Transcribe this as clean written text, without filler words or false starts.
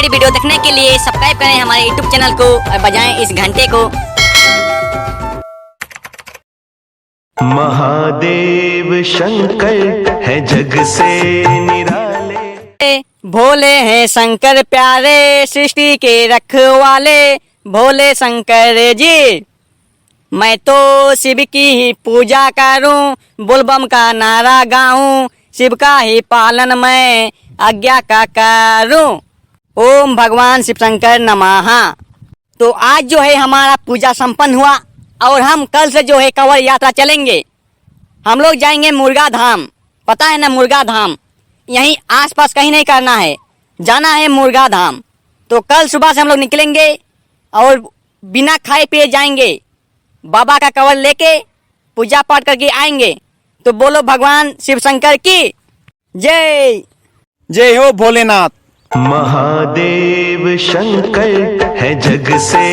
Comedy video देखने के लिए सब्सक्राइब करें हमारे यूट्यूब चैनल को और बजाएं इस घंटे को। महादेव शंकर है जग से निराले, भोले हैं शंकर प्यारे सृष्टि के रखवाले, भोले शंकर जी। मैं तो शिव की ही पूजा करूं, बोलबम का नारा गाऊं, शिव का ही पालन मैं आज्ञा का करूं। ओम भगवान शिव शंकर नमः। तो आज जो है हमारा पूजा संपन्न हुआ और हम कल से जो है कंवर यात्रा चलेंगे। हम लोग जाएंगे मुर्गा धाम, पता है ना मुर्गा धाम, यहीं आसपास कहीं नहीं करना है, जाना है मुर्गा धाम। तो कल सुबह से हम लोग निकलेंगे और बिना खाए पिए जाएंगे, बाबा का कंवर लेके पूजा पाठ करके आएंगे। तो बोलो भगवान शिव शंकर की जय। जय हो भोलेनाथ। महादेव शंकर है जग से